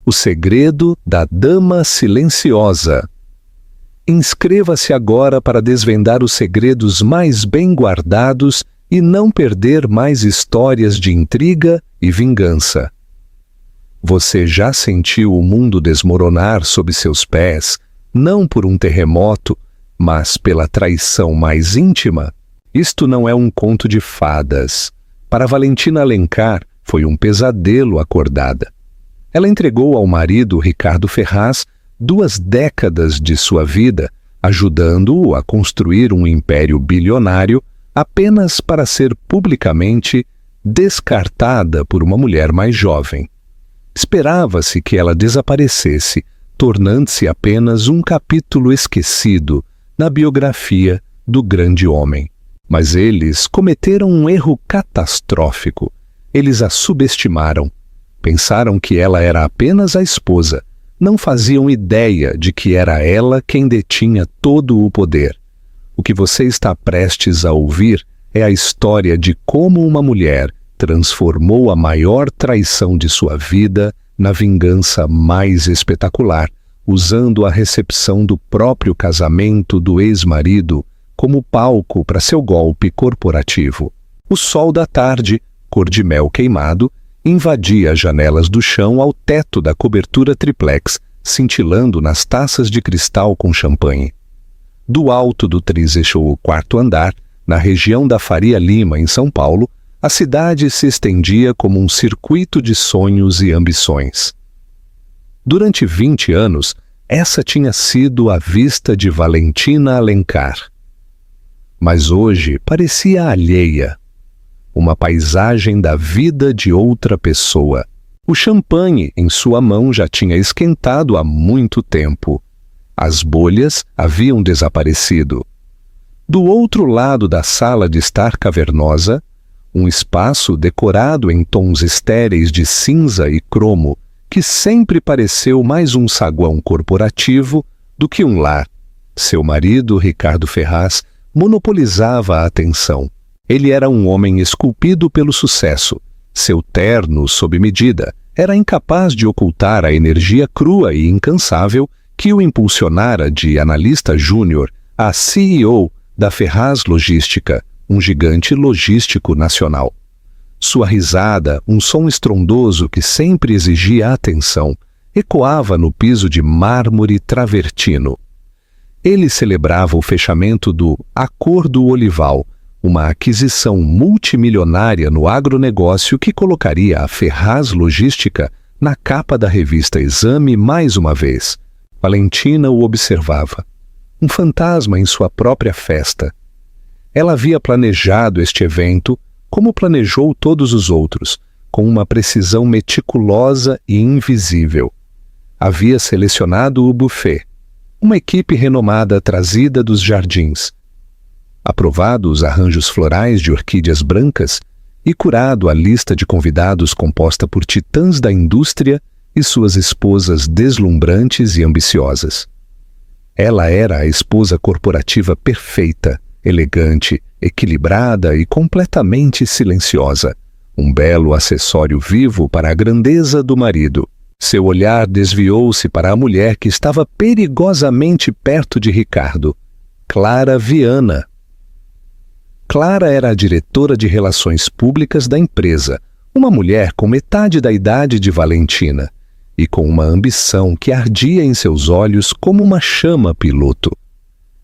O segredo da Dama Silenciosa. Inscreva-se agora para desvendar os segredos mais bem guardados e não perder mais histórias de intriga e vingança. Você já sentiu o mundo desmoronar sob seus pés, não por um terremoto, mas pela traição mais íntima? Isto não é um conto de fadas. Para Valentina Alencar, foi um pesadelo acordada. Ela entregou ao marido Ricardo Ferraz 2 décadas de sua vida, ajudando-o a construir um império bilionário apenas para ser publicamente descartada por uma mulher mais jovem. Esperava-se que ela desaparecesse, tornando-se apenas um capítulo esquecido na biografia do grande homem. Mas eles cometeram um erro catastrófico. Eles a subestimaram. Pensaram que ela era apenas a esposa. Não faziam ideia de que era ela quem detinha todo o poder. O que você está prestes a ouvir é a história de como uma mulher transformou a maior traição de sua vida na vingança mais espetacular, usando a recepção do próprio casamento do ex-marido como palco para seu golpe corporativo. O sol da tarde, cor de mel queimado, invadia as janelas do chão ao teto da cobertura triplex, cintilando nas taças de cristal com champanhe. Do alto do 34º andar, na região da Faria Lima, em São Paulo, a cidade se estendia como um circuito de sonhos e ambições. Durante 20 anos, essa tinha sido a vista de Valentina Alencar. Mas hoje parecia alheia, uma paisagem da vida de outra pessoa. O champanhe em sua mão já tinha esquentado há muito tempo. As bolhas haviam desaparecido. Do outro lado da sala de estar cavernosa, um espaço decorado em tons estéreis de cinza e cromo, que sempre pareceu mais um saguão corporativo do que um lar. Seu marido, Ricardo Ferraz, monopolizava a atenção. Ele era um homem esculpido pelo sucesso. Seu terno, sob medida, era incapaz de ocultar a energia crua e incansável que o impulsionara de analista júnior a CEO da Ferraz Logística, um gigante logístico nacional. Sua risada, um som estrondoso que sempre exigia atenção, ecoava no piso de mármore travertino. Ele celebrava o fechamento do Acordo Olival, uma aquisição multimilionária no agronegócio que colocaria a Ferraz Logística na capa da revista Exame mais uma vez. Valentina o observava. Um fantasma em sua própria festa. Ela havia planejado este evento, como planejou todos os outros, com uma precisão meticulosa e invisível. Havia selecionado o buffet, uma equipe renomada trazida dos jardins, aprovado os arranjos florais de orquídeas brancas e curado a lista de convidados composta por titãs da indústria e suas esposas deslumbrantes e ambiciosas. Ela era a esposa corporativa perfeita, elegante, equilibrada e completamente silenciosa, um belo acessório vivo para a grandeza do marido. Seu olhar desviou-se para a mulher que estava perigosamente perto de Ricardo, Clara Viana. Clara era a diretora de relações públicas da empresa, uma mulher com metade da idade de Valentina e com uma ambição que ardia em seus olhos como uma chama piloto.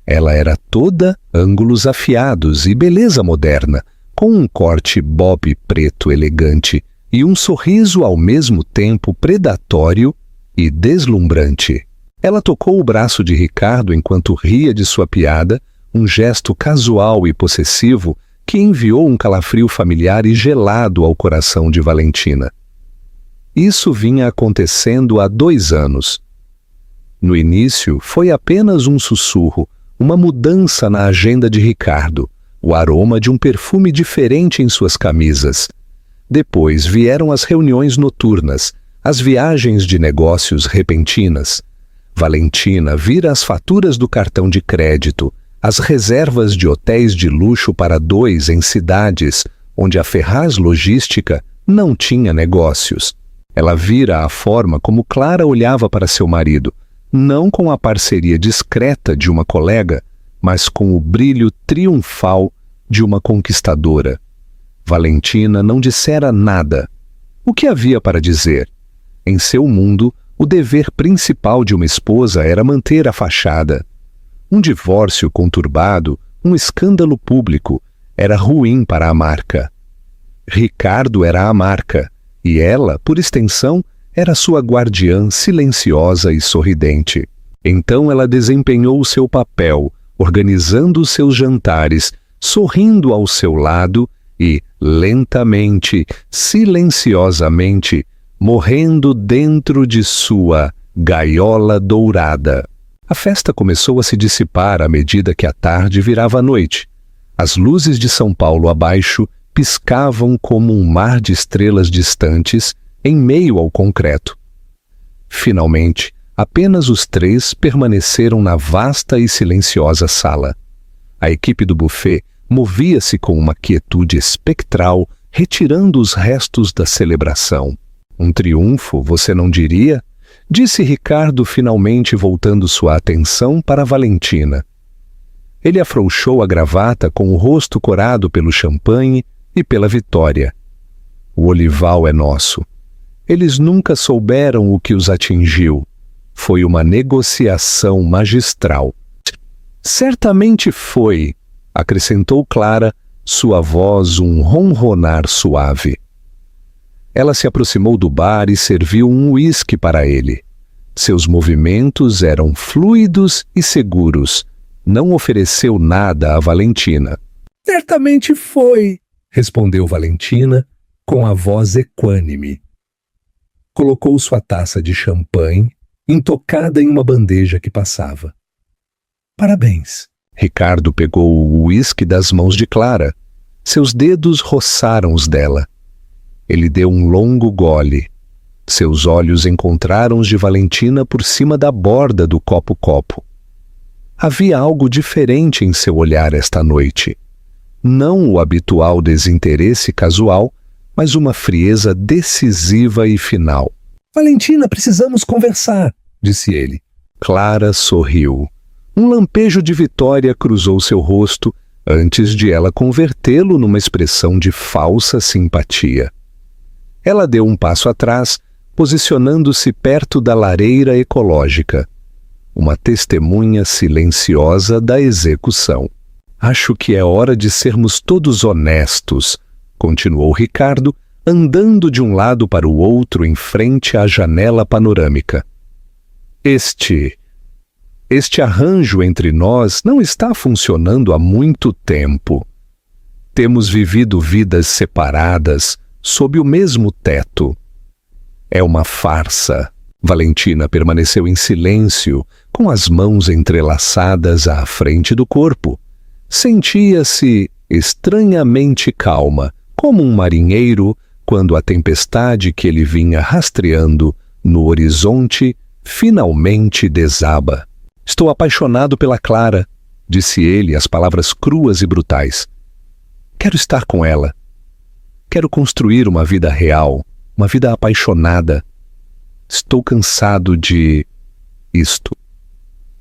Ela era toda ângulos afiados e beleza moderna, com um corte bob preto elegante e um sorriso ao mesmo tempo predatório e deslumbrante. Ela tocou o braço de Ricardo enquanto ria de sua piada, um gesto casual e possessivo que enviou um calafrio familiar e gelado ao coração de Valentina. Isso vinha acontecendo há 2 anos. No início, foi apenas um sussurro, uma mudança na agenda de Ricardo, o aroma de um perfume diferente em suas camisas. Depois vieram as reuniões noturnas, as viagens de negócios repentinas. Valentina vira as faturas do cartão de crédito, as reservas de hotéis de luxo para 2 em cidades onde a Ferraz Logística não tinha negócios. Ela vira a forma como Clara olhava para seu marido, não com a parceria discreta de uma colega, mas com o brilho triunfal de uma conquistadora. Valentina não dissera nada. O que havia para dizer? Em seu mundo, o dever principal de uma esposa era manter a fachada. Um divórcio conturbado, um escândalo público, era ruim para a marca. Ricardo era a marca, e ela, por extensão, era sua guardiã silenciosa e sorridente. Então ela desempenhou o seu papel, organizando os seus jantares, sorrindo ao seu lado e, lentamente, silenciosamente, morrendo dentro de sua gaiola dourada. A festa começou a se dissipar à medida que a tarde virava a noite. As luzes de São Paulo abaixo piscavam como um mar de estrelas distantes em meio ao concreto. Finalmente, apenas os três permaneceram na vasta e silenciosa sala. A equipe do buffet movia-se com uma quietude espectral, retirando os restos da celebração. Um triunfo, você não diria? Disse Ricardo, finalmente voltando sua atenção para Valentina. Ele afrouxou a gravata com o rosto corado pelo champanhe e pela vitória. O olival é nosso. Eles nunca souberam o que os atingiu. Foi uma negociação magistral. Certamente foi, acrescentou Clara, sua voz um ronronar suave. Ela se aproximou do bar e serviu um uísque para ele. Seus movimentos eram fluidos e seguros. Não ofereceu nada a Valentina. Certamente foi, respondeu Valentina com a voz equânime. Colocou sua taça de champanhe, intocada em uma bandeja que passava. Parabéns. Ricardo pegou o uísque das mãos de Clara. Seus dedos roçaram os dela. Ele deu um longo gole. Seus olhos encontraram os de Valentina por cima da borda do copo-copo. Havia algo diferente em seu olhar esta noite. Não o habitual desinteresse casual, mas uma frieza decisiva e final. Valentina, precisamos conversar, disse ele. Clara sorriu. Um lampejo de vitória cruzou seu rosto antes de ela convertê-lo numa expressão de falsa simpatia. Ela deu um passo atrás, posicionando-se perto da lareira ecológica. Uma testemunha silenciosa da execução. Acho que é hora de sermos todos honestos, continuou Ricardo, andando de um lado para o outro em frente à janela panorâmica. Este arranjo entre nós não está funcionando há muito tempo. Temos vivido vidas separadas, sob o mesmo teto. É uma farsa. Valentina permaneceu em silêncio, com as mãos entrelaçadas à frente do corpo. Sentia-se estranhamente calma, como um marinheiro quando a tempestade que ele vinha rastreando no horizonte finalmente desaba. Estou apaixonado pela Clara, disse ele, as palavras cruas e brutais. Quero estar com ela. Quero construir uma vida real, uma vida apaixonada. Estou cansado de isto.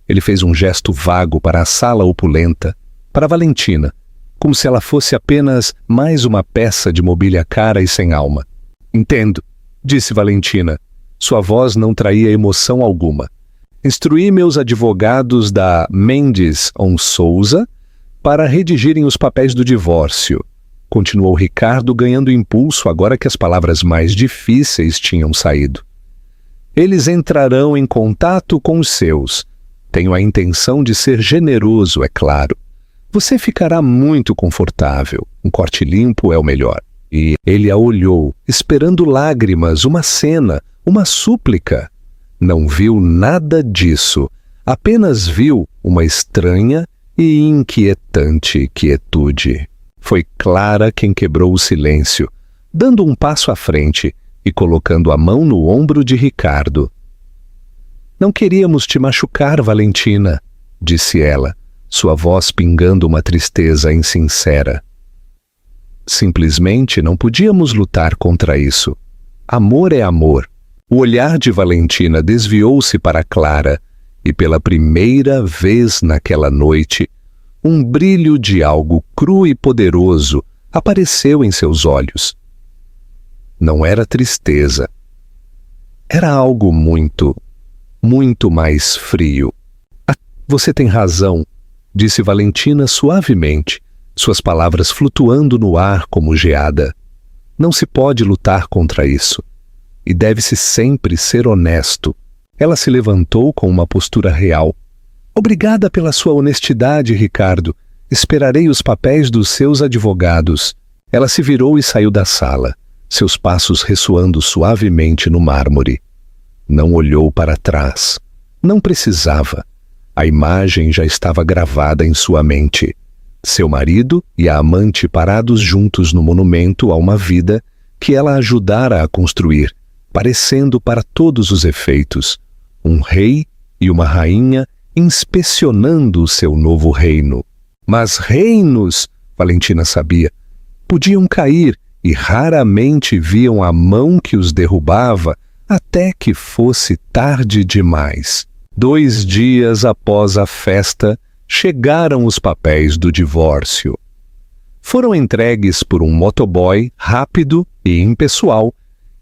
Ele fez um gesto vago para a sala opulenta, para Valentina, como se ela fosse apenas mais uma peça de mobília cara e sem alma. Entendo, disse Valentina. Sua voz não traía emoção alguma. Instruí meus advogados da Mendes Souza para redigirem os papéis do divórcio. Continuou Ricardo, ganhando impulso agora que as palavras mais difíceis tinham saído. Eles entrarão em contato com os seus. Tenho a intenção de ser generoso, é claro. Você ficará muito confortável. Um corte limpo é o melhor. E ele a olhou, esperando lágrimas, uma cena, uma súplica. Não viu nada disso. Apenas viu uma estranha e inquietante quietude. Foi Clara quem quebrou o silêncio, dando um passo à frente e colocando a mão no ombro de Ricardo. Não queríamos te machucar, Valentina, disse ela, sua voz pingando uma tristeza insincera. Simplesmente não podíamos lutar contra isso. Amor é amor. O olhar de Valentina desviou-se para Clara e, pela primeira vez naquela noite, um brilho de algo cru e poderoso apareceu em seus olhos. Não era tristeza. Era algo muito, muito mais frio. Você tem razão, disse Valentina suavemente, suas palavras flutuando no ar como geada. Não se pode lutar contra isso. E deve-se sempre ser honesto. Ela se levantou com uma postura real. Obrigada pela sua honestidade, Ricardo. Esperarei os papéis dos seus advogados. Ela se virou e saiu da sala, seus passos ressoando suavemente no mármore. Não olhou para trás. Não precisava. A imagem já estava gravada em sua mente. Seu marido e a amante parados juntos no monumento a uma vida que ela ajudara a construir, parecendo para todos os efeitos um rei e uma rainha inspecionando o seu novo reino. Mas reinos, Valentina sabia, podiam cair e raramente viam a mão que os derrubava até que fosse tarde demais. 2 dias após a festa, chegaram os papéis do divórcio. Foram entregues por um motoboy rápido e impessoal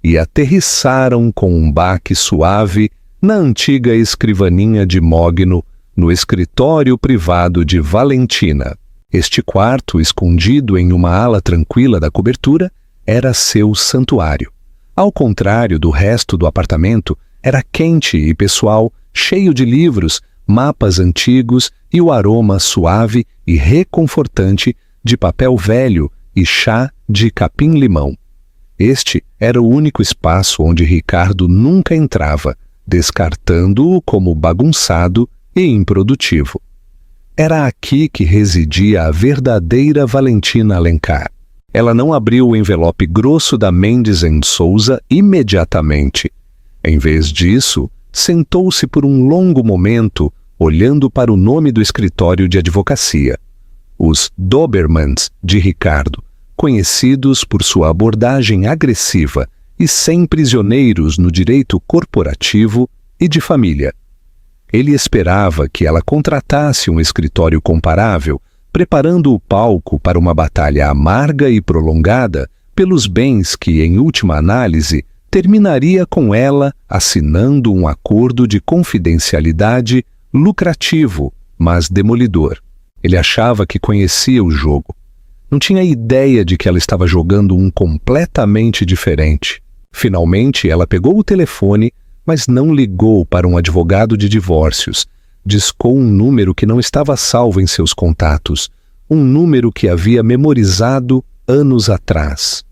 e aterrissaram com um baque suave na antiga escrivaninha de mogno no escritório privado de Valentina. Este quarto, escondido em uma ala tranquila da cobertura, era seu santuário. Ao contrário do resto do apartamento, era quente e pessoal, cheio de livros, mapas antigos e o aroma suave e reconfortante de papel velho e chá de capim-limão. Este era o único espaço onde Ricardo nunca entrava, descartando-o como bagunçado e improdutivo. Era aqui que residia a verdadeira Valentina Alencar. Ela não abriu o envelope grosso da Mendes & Souza imediatamente. Em vez disso, sentou-se por um longo momento, olhando para o nome do escritório de advocacia. Os Dobermans de Ricardo, conhecidos por sua abordagem agressiva e sem prisioneiros no direito corporativo e de família. Ele esperava que ela contratasse um escritório comparável, preparando o palco para uma batalha amarga e prolongada pelos bens que, em última análise, terminaria com ela assinando um acordo de confidencialidade lucrativo, mas demolidor. Ele achava que conhecia o jogo. Não tinha ideia de que ela estava jogando um completamente diferente. Finalmente, ela pegou o telefone, mas não ligou para um advogado de divórcios. Discou um número que não estava salvo em seus contatos, um número que havia memorizado anos atrás.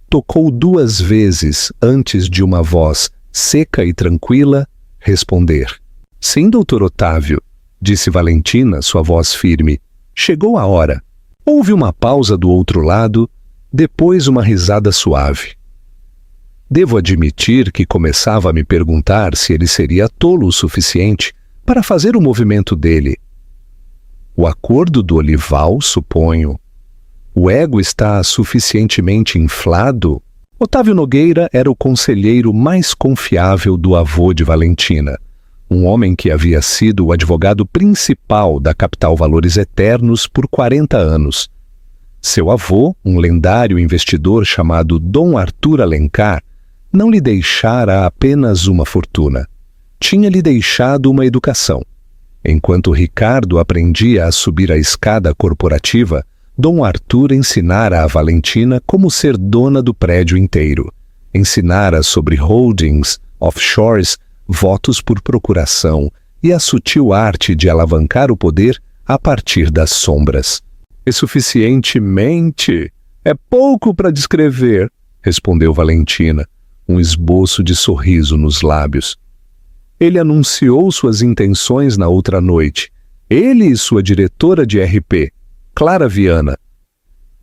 Tocou 2 vezes antes de uma voz seca e tranquila responder. Sim, doutor Otávio, disse Valentina, sua voz firme. Chegou a hora. Houve uma pausa do outro lado, depois uma risada suave. Devo admitir que começava a me perguntar se ele seria tolo o suficiente para fazer o movimento dele. O acordo do Olival, suponho. O ego está suficientemente inflado? Otávio Nogueira era o conselheiro mais confiável do avô de Valentina, um homem que havia sido o advogado principal da Capital Valores Eternos por 40 anos. Seu avô, um lendário investidor chamado Dom Arthur Alencar, não lhe deixara apenas uma fortuna. Tinha-lhe deixado uma educação. Enquanto Ricardo aprendia a subir a escada corporativa, Dom Arthur ensinara a Valentina como ser dona do prédio inteiro. Ensinara sobre holdings, offshores, votos por procuração e a sutil arte de alavancar o poder a partir das sombras. É suficientemente. É pouco para descrever, respondeu Valentina, um esboço de sorriso nos lábios. Ele anunciou suas intenções na outra noite. Ele e sua diretora de RP, Clara Viana.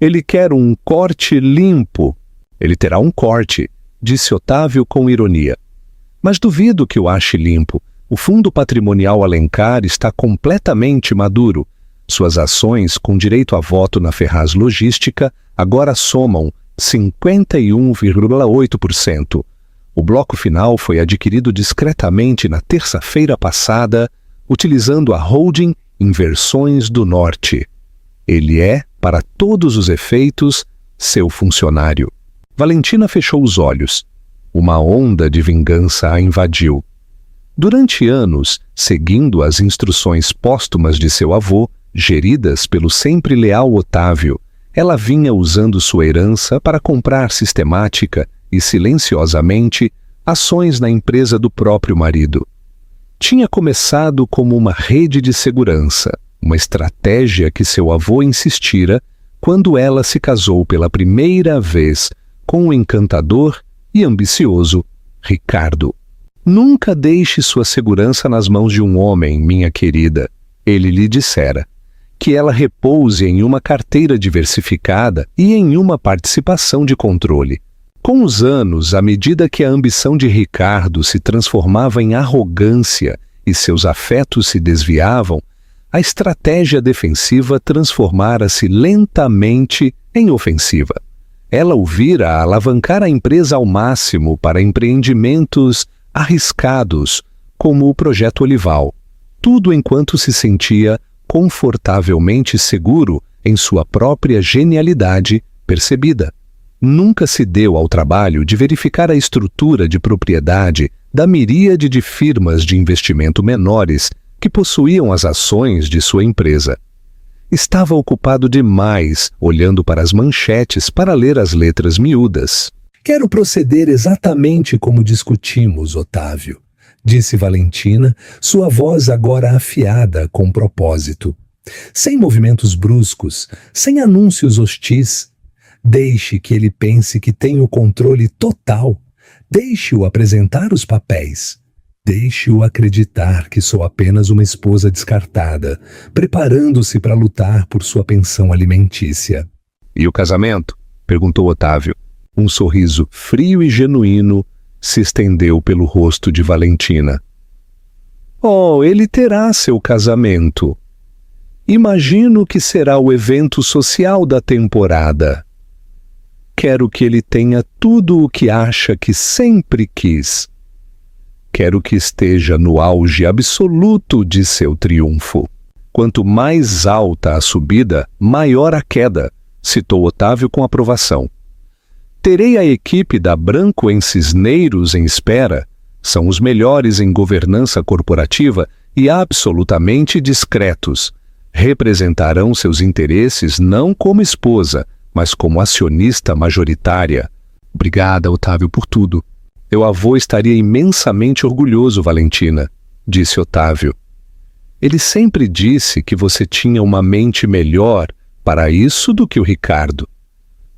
Ele quer um corte limpo. Ele terá um corte, disse Otávio com ironia. Mas duvido que o ache limpo. O fundo patrimonial Alencar está completamente maduro. Suas ações, com direito a voto na Ferraz Logística, agora somam 51,8%. O bloco final foi adquirido discretamente na terça-feira passada, utilizando a holding Inversões do Norte. Ele é, para todos os efeitos, seu funcionário. Valentina fechou os olhos. Uma onda de vingança a invadiu. Durante anos, seguindo as instruções póstumas de seu avô, geridas pelo sempre leal Otávio, ela vinha usando sua herança para comprar sistemática e silenciosamente ações na empresa do próprio marido. Tinha começado como uma rede de segurança, uma estratégia que seu avô insistira quando ela se casou pela primeira vez com o encantador e ambicioso Ricardo. Nunca deixe sua segurança nas mãos de um homem, minha querida, ele lhe dissera. Que ela repouse em uma carteira diversificada e em uma participação de controle. Com os anos, à medida que a ambição de Ricardo se transformava em arrogância e seus afetos se desviavam, a estratégia defensiva transformara-se lentamente em ofensiva. Ela o vira alavancar a empresa ao máximo para empreendimentos arriscados, como o Projeto Olival, tudo enquanto se sentia confortavelmente seguro em sua própria genialidade percebida. Nunca se deu ao trabalho de verificar a estrutura de propriedade da miríade de firmas de investimento menores que possuíam as ações de sua empresa. Estava ocupado demais olhando para as manchetes para ler as letras miúdas. Quero proceder exatamente como discutimos, Otávio, disse Valentina, sua voz agora afiada com propósito. Sem movimentos bruscos, sem anúncios hostis. Deixe que ele pense que tem o controle total. Deixe-o apresentar os papéis. Deixe-o acreditar que sou apenas uma esposa descartada, preparando-se para lutar por sua pensão alimentícia. E o casamento? Perguntou Otávio. Um sorriso frio e genuíno se estendeu pelo rosto de Valentina. Oh, ele terá seu casamento. Imagino que será o evento social da temporada. Quero que ele tenha tudo o que acha que sempre quis. Quero que esteja no auge absoluto de seu triunfo. Quanto mais alta a subida, maior a queda, citou Otávio com aprovação. Terei a equipe da Branco em Cisneiros em espera. São os melhores em governança corporativa e absolutamente discretos. Representarão seus interesses não como esposa, mas como acionista majoritária. Obrigada, Otávio, por tudo. Meu avô estaria imensamente orgulhoso, Valentina, disse Otávio. Ele sempre disse que você tinha uma mente melhor para isso do que o Ricardo.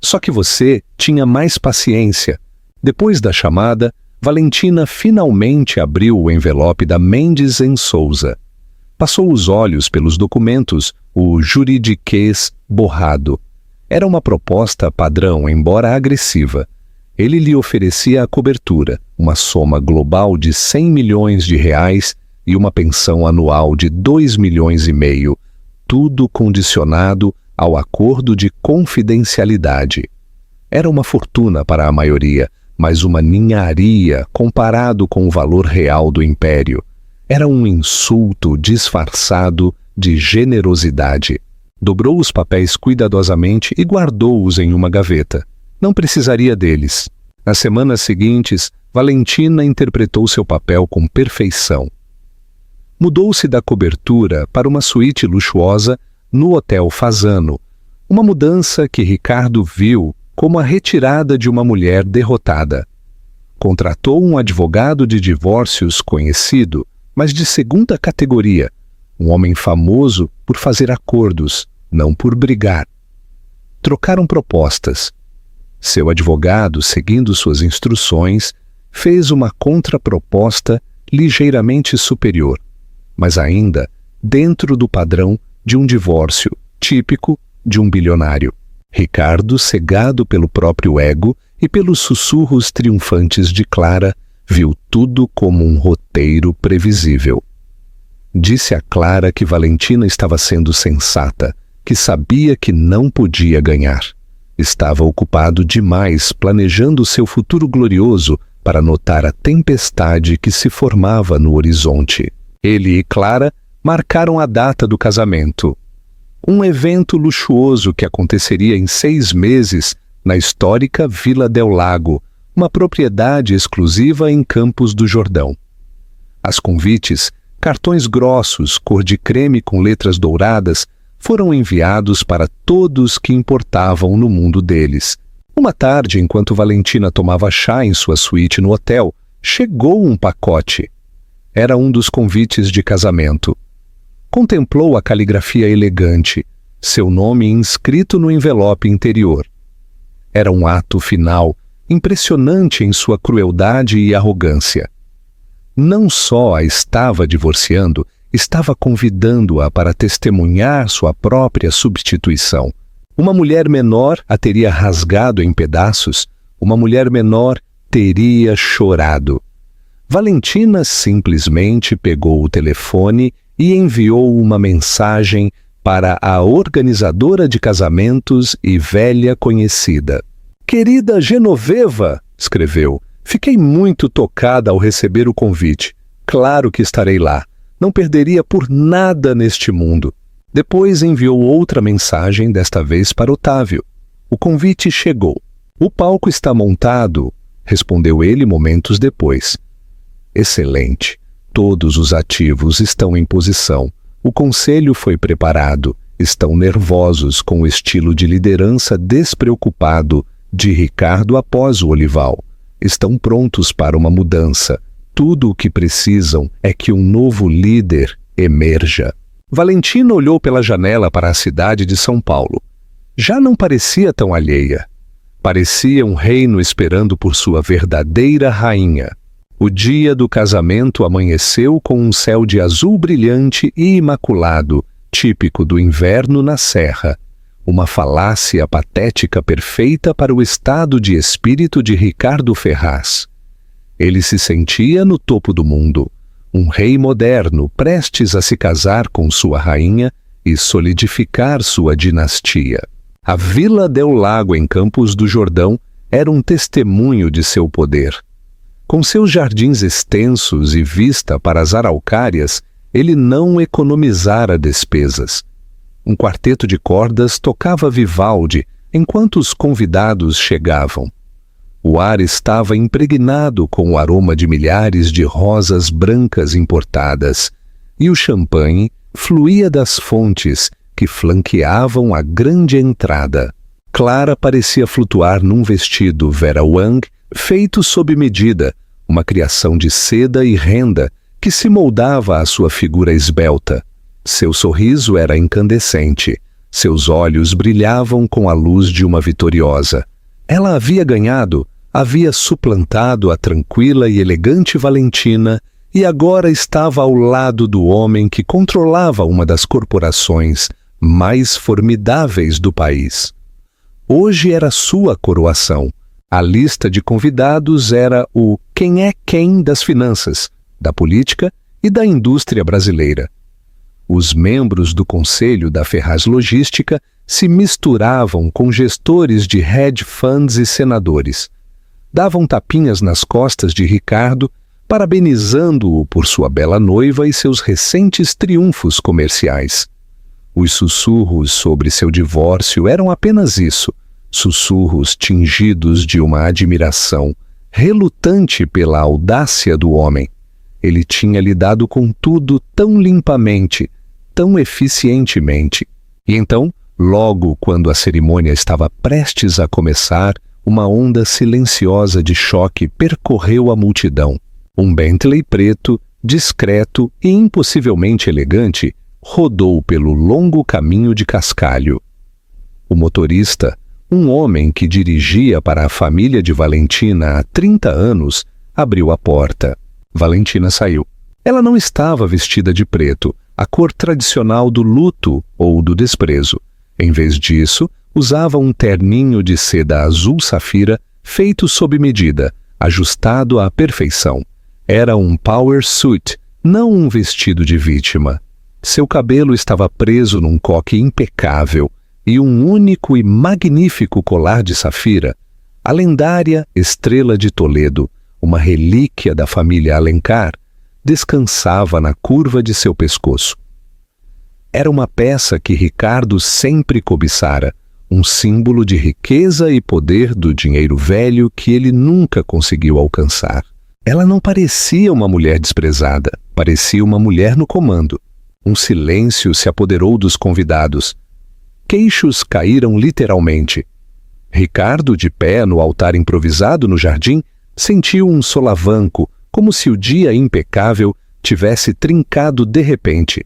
Só que você tinha mais paciência. Depois da chamada, Valentina finalmente abriu o envelope da Mendes & Souza. Passou os olhos pelos documentos, o juridiquês borrado. Era uma proposta padrão, embora agressiva. Ele lhe oferecia a cobertura, uma soma global de 100 milhões de reais e uma pensão anual de 2,5 milhões, tudo condicionado ao acordo de confidencialidade. Era uma fortuna para a maioria, mas uma ninharia comparado com o valor real do império. Era um insulto disfarçado de generosidade. Dobrou os papéis cuidadosamente e guardou-os em uma gaveta. Não precisaria deles. Nas semanas seguintes, Valentina interpretou seu papel com perfeição. Mudou-se da cobertura para uma suíte luxuosa no Hotel Fasano, uma mudança que Ricardo viu como a retirada de uma mulher derrotada. Contratou um advogado de divórcios conhecido, mas de segunda categoria, um homem famoso por fazer acordos, não por brigar. Trocaram propostas. Seu advogado, seguindo suas instruções, fez uma contraproposta ligeiramente superior, mas ainda dentro do padrão de um divórcio típico de um bilionário. Ricardo, cegado pelo próprio ego e pelos sussurros triunfantes de Clara, viu tudo como um roteiro previsível. Disse a Clara que Valentina estava sendo sensata, que sabia que não podia ganhar. Estava ocupado demais planejando seu futuro glorioso para notar a tempestade que se formava no horizonte. Ele e Clara marcaram a data do casamento. Um evento luxuoso que aconteceria em 6 meses na histórica Vila del Lago, uma propriedade exclusiva em Campos do Jordão. As convites, cartões grossos, cor de creme com letras douradas, foram enviados para todos que importavam no mundo deles. Uma tarde, enquanto Valentina tomava chá em sua suíte no hotel, chegou um pacote. Era um dos convites de casamento. Contemplou a caligrafia elegante, seu nome inscrito no envelope interior. Era um ato final, impressionante em sua crueldade e arrogância. Não só a estava divorciando, estava convidando-a para testemunhar sua própria substituição. Uma mulher menor a teria rasgado em pedaços, uma mulher menor teria chorado. Valentina simplesmente pegou o telefone e enviou uma mensagem para a organizadora de casamentos e velha conhecida. «Querida Genoveva», escreveu, «fiquei muito tocada ao receber o convite. Claro que estarei lá. Não perderia por nada neste mundo». Depois enviou outra mensagem, desta vez para Otávio. O convite chegou. «O palco está montado», respondeu ele momentos depois. «Excelente. Todos os ativos estão em posição. O conselho foi preparado. Estão nervosos com o estilo de liderança despreocupado de Ricardo após o Olival. Estão prontos para uma mudança. Tudo o que precisam é que um novo líder emerja». Valentina olhou pela janela para a cidade de São Paulo. Já não parecia tão alheia. Parecia um reino esperando por sua verdadeira rainha. O dia do casamento amanheceu com um céu de azul brilhante e imaculado, típico do inverno na Serra. Uma falácia patética perfeita para o estado de espírito de Ricardo Ferraz. Ele se sentia no topo do mundo. Um rei moderno prestes a se casar com sua rainha e solidificar sua dinastia. A Vila del Lago em Campos do Jordão era um testemunho de seu poder. Com seus jardins extensos e vista para as araucárias, ele não economizara despesas. Um quarteto de cordas tocava Vivaldi enquanto os convidados chegavam. O ar estava impregnado com o aroma de milhares de rosas brancas importadas, e o champanhe fluía das fontes que flanqueavam a grande entrada. Clara parecia flutuar num vestido Vera Wang feito sob medida, uma criação de seda e renda que se moldava à sua figura esbelta. Seu sorriso era incandescente, seus olhos brilhavam com a luz de uma vitoriosa. Ela havia ganhado, havia suplantado a tranquila e elegante Valentina e agora estava ao lado do homem que controlava uma das corporações mais formidáveis do país. Hoje era sua coroação. A lista de convidados era o quem é quem das finanças, da política e da indústria brasileira. Os membros do conselho da Ferraz Logística se misturavam com gestores de hedge funds e senadores. Davam tapinhas nas costas de Ricardo, parabenizando-o por sua bela noiva e seus recentes triunfos comerciais. Os sussurros sobre seu divórcio eram apenas isso, sussurros tingidos de uma admiração, relutante pela audácia do homem. Ele tinha lidado com tudo tão limpamente, tão eficientemente. E então, logo quando a cerimônia estava prestes a começar, uma onda silenciosa de choque percorreu a multidão. Um Bentley preto, discreto e impossivelmente elegante, rodou pelo longo caminho de cascalho. O motorista, um homem que dirigia para a família de Valentina há 30 anos, abriu a porta. Valentina saiu. Ela não estava vestida de preto, a cor tradicional do luto ou do desprezo. Em vez disso, usava um terninho de seda azul safira feito sob medida, ajustado à perfeição. Era um power suit, não um vestido de vítima. Seu cabelo estava preso num coque impecável e um único e magnífico colar de safira, a lendária Estrela de Toledo, uma relíquia da família Alencar, descansava na curva de seu pescoço. Era uma peça que Ricardo sempre cobiçara, um símbolo de riqueza e poder do dinheiro velho que ele nunca conseguiu alcançar. Ela não parecia uma mulher desprezada, parecia uma mulher no comando. Um silêncio se apoderou dos convidados. Queixos caíram literalmente. Ricardo, de pé no altar improvisado no jardim, sentiu um solavanco, como se o dia impecável tivesse trincado de repente.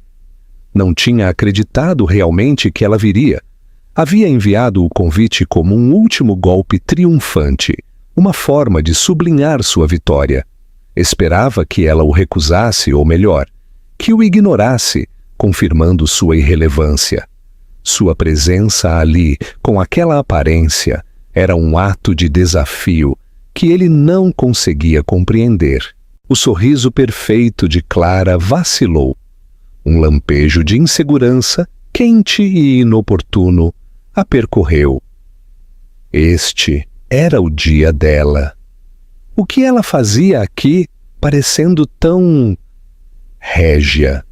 Não tinha acreditado realmente que ela viria. Havia enviado o convite como um último golpe triunfante, uma forma de sublinhar sua vitória. Esperava que ela o recusasse, ou melhor, que o ignorasse, confirmando sua irrelevância. Sua presença ali, com aquela aparência, era um ato de desafio que ele não conseguia compreender. O sorriso perfeito de Clara vacilou. Um lampejo de insegurança, quente e inoportuno, a percorreu. Este era o dia dela. O que ela fazia aqui, parecendo tão régia?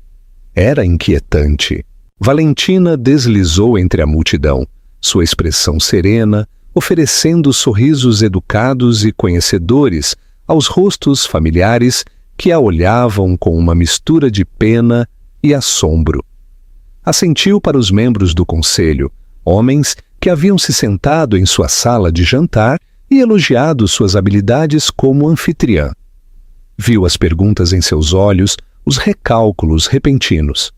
Era inquietante. Valentina deslizou entre a multidão, sua expressão serena, oferecendo sorrisos educados e conhecedores aos rostos familiares que a olhavam com uma mistura de pena e assombro. Assentiu para os membros do conselho, homens que haviam se sentado em sua sala de jantar e elogiado suas habilidades como anfitriã. Viu as perguntas em seus olhos, os recálculos repentinos.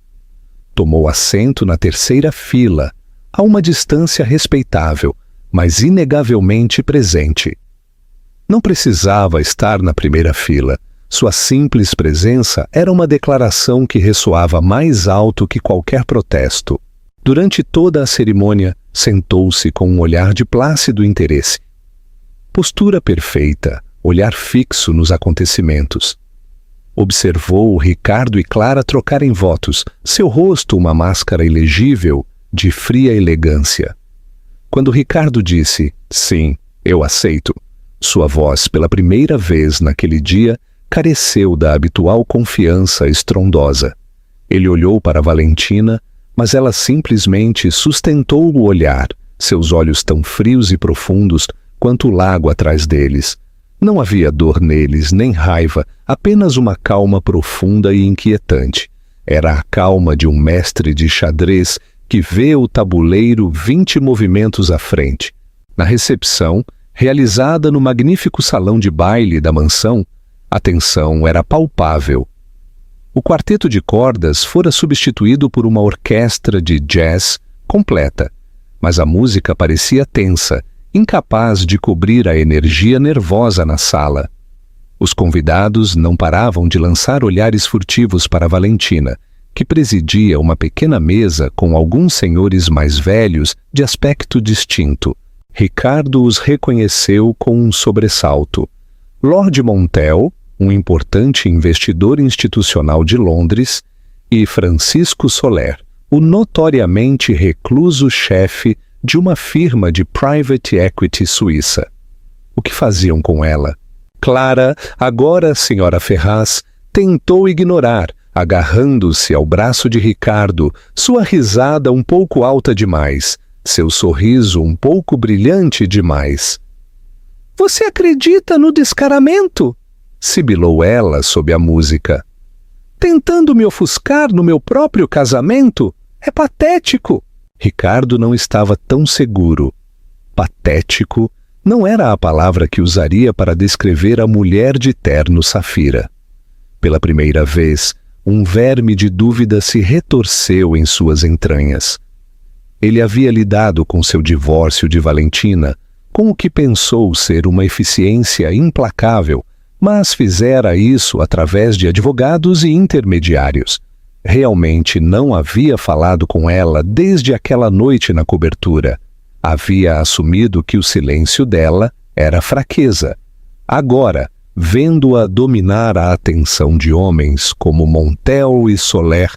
Tomou assento na terceira fila, a uma distância respeitável, mas inegavelmente presente. Não precisava estar na primeira fila. Sua simples presença era uma declaração que ressoava mais alto que qualquer protesto. Durante toda a cerimônia, sentou-se com um olhar de plácido interesse. Postura perfeita, olhar fixo nos acontecimentos. Observou Ricardo e Clara trocarem votos, seu rosto uma máscara ilegível de fria elegância. Quando Ricardo disse, sim, eu aceito, sua voz, pela primeira vez naquele dia, careceu da habitual confiança estrondosa. Ele olhou para Valentina, mas ela simplesmente sustentou o olhar, seus olhos tão frios e profundos quanto o lago atrás deles. Não havia dor neles, nem raiva, apenas uma calma profunda e inquietante. Era a calma de um mestre de xadrez que vê o tabuleiro 20 movimentos à frente. Na recepção, realizada no magnífico salão de baile da mansão, a tensão era palpável. O quarteto de cordas fora substituído por uma orquestra de jazz completa, mas a música parecia tensa, incapaz de cobrir a energia nervosa na sala. Os convidados não paravam de lançar olhares furtivos para Valentina, que presidia uma pequena mesa com alguns senhores mais velhos de aspecto distinto. Ricardo os reconheceu com um sobressalto. Lord Montel, um importante investidor institucional de Londres, e Francisco Soler, o notoriamente recluso chefe de uma firma de private equity suíça. O que faziam com ela? Clara, agora a senhora Ferraz, tentou ignorar, agarrando-se ao braço de Ricardo, sua risada um pouco alta demais, seu sorriso um pouco brilhante demais. "Você acredita no descaramento?" sibilou ela sob a música. "Tentando me ofuscar no meu próprio casamento? É patético." Ricardo não estava tão seguro. Patético não era a palavra que usaria para descrever a mulher de terno safira. Pela primeira vez, um verme de dúvida se retorceu em suas entranhas. Ele havia lidado com seu divórcio de Valentina, com o que pensou ser uma eficiência implacável, mas fizera isso através de advogados e intermediários. Realmente não havia falado com ela desde aquela noite na cobertura. Havia assumido que o silêncio dela era fraqueza. Agora, vendo-a dominar a atenção de homens como Montel e Soler,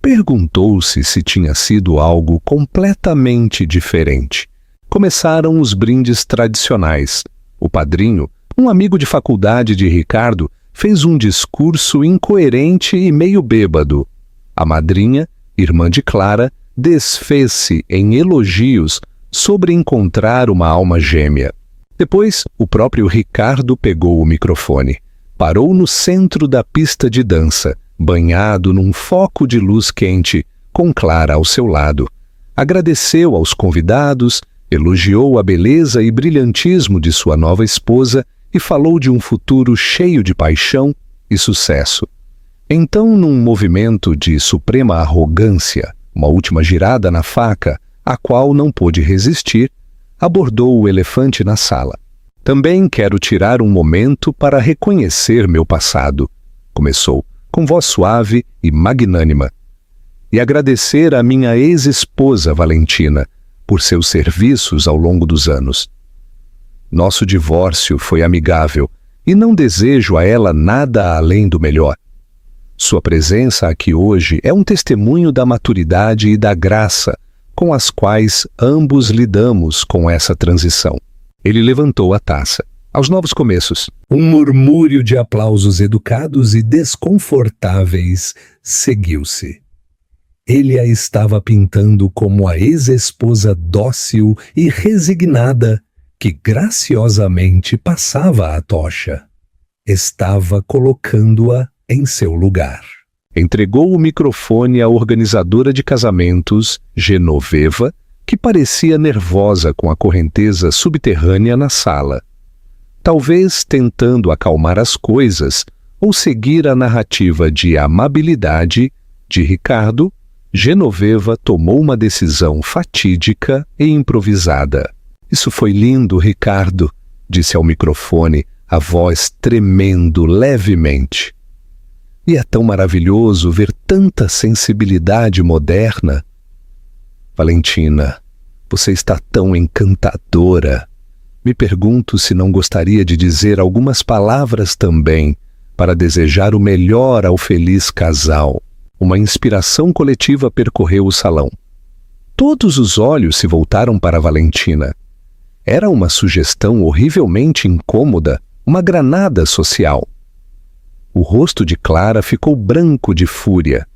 perguntou-se se tinha sido algo completamente diferente. Começaram os brindes tradicionais. O padrinho, Um amigo de faculdade de Ricardo fez um discurso incoerente e meio bêbado. A madrinha, irmã de Clara, desfez-se em elogios sobre encontrar uma alma gêmea. Depois, o próprio Ricardo pegou o microfone. Parou no centro da pista de dança, banhado num foco de luz quente, com Clara ao seu lado. Agradeceu aos convidados, elogiou a beleza e brilhantismo de sua nova esposa e falou de um futuro cheio de paixão e sucesso. Então, num movimento de suprema arrogância, uma última girada na faca, a qual não pôde resistir, abordou o elefante na sala. Também quero tirar um momento para reconhecer meu passado, começou, com voz suave e magnânima, e agradecer à minha ex-esposa Valentina por seus serviços ao longo dos anos. Nosso divórcio foi amigável e não desejo a ela nada além do melhor. Sua presença aqui hoje é um testemunho da maturidade e da graça com as quais ambos lidamos com essa transição. Ele levantou a taça. Aos novos começos. Um murmúrio de aplausos educados e desconfortáveis seguiu-se. Ele a estava pintando como a ex-esposa dócil e resignada que graciosamente passava a tocha. Estava colocando-a em seu lugar. Entregou o microfone à organizadora de casamentos, Genoveva, que parecia nervosa com a correnteza subterrânea na sala. Talvez tentando acalmar as coisas ou seguir a narrativa de amabilidade de Ricardo, Genoveva tomou uma decisão fatídica e improvisada. Isso foi lindo, Ricardo, disse ao microfone, a voz tremendo levemente. E é tão maravilhoso ver tanta sensibilidade moderna. Valentina, você está tão encantadora. Me pergunto se não gostaria de dizer algumas palavras também para desejar o melhor ao feliz casal. Uma inspiração coletiva percorreu o salão. Todos os olhos se voltaram para Valentina. Era uma sugestão horrivelmente incômoda, uma granada social. O rosto de Clara ficou branco de fúria.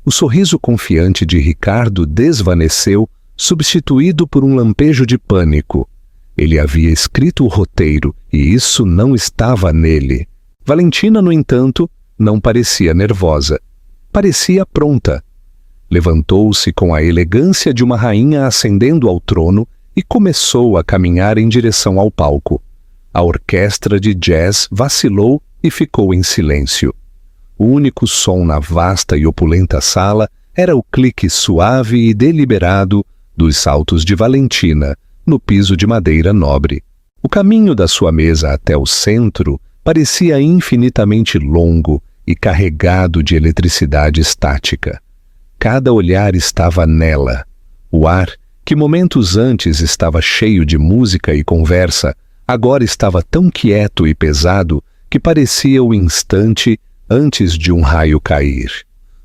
O sorriso confiante de Ricardo desvaneceu, substituído por um lampejo de pânico. Ele havia escrito o roteiro e isso não estava nele. Valentina, no entanto, não parecia nervosa. Parecia pronta. Levantou-se com a elegância de uma rainha ascendendo ao trono e começou a caminhar em direção ao palco. A orquestra de jazz vacilou e ficou em silêncio. O único som na vasta e opulenta sala era o clique suave e deliberado dos saltos de Valentina no piso de madeira nobre. O caminho da sua mesa até o centro parecia infinitamente longo e carregado de eletricidade estática. Cada olhar estava nela. O ar, que momentos antes estava cheio de música e conversa, agora estava tão quieto e pesado que parecia o instante antes de um raio cair.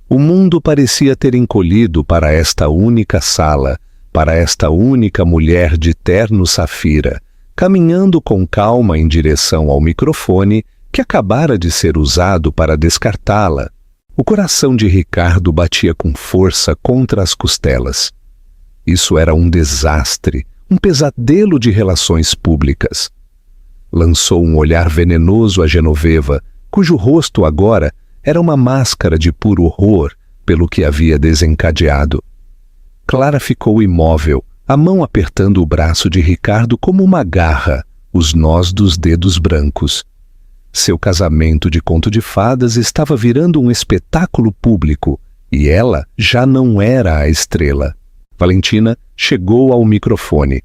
O mundo parecia ter encolhido para esta única sala, para esta única mulher de terno safira, caminhando com calma em direção ao microfone que acabara de ser usado para descartá-la. O coração de Ricardo batia com força contra as costelas. Isso era um desastre, um pesadelo de relações públicas. Lançou um olhar venenoso a Genoveva, cujo rosto agora era uma máscara de puro horror pelo que havia desencadeado. Clara ficou imóvel, a mão apertando o braço de Ricardo como uma garra, os nós dos dedos brancos. Seu casamento de conto de fadas estava virando um espetáculo público e ela já não era a estrela. Valentina chegou ao microfone.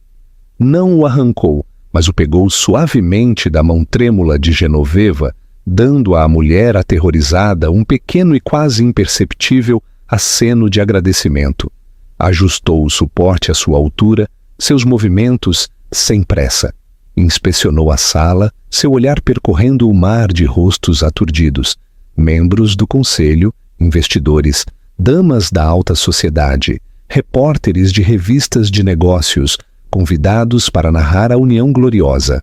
Não o arrancou, mas o pegou suavemente da mão trêmula de Genoveva, dando à mulher aterrorizada um pequeno e quase imperceptível aceno de agradecimento. Ajustou o suporte à sua altura, seus movimentos sem pressa. Inspecionou a sala, seu olhar percorrendo o mar de rostos aturdidos, membros do conselho, investidores, damas da alta sociedade, repórteres de revistas de negócios, convidados para narrar a união gloriosa.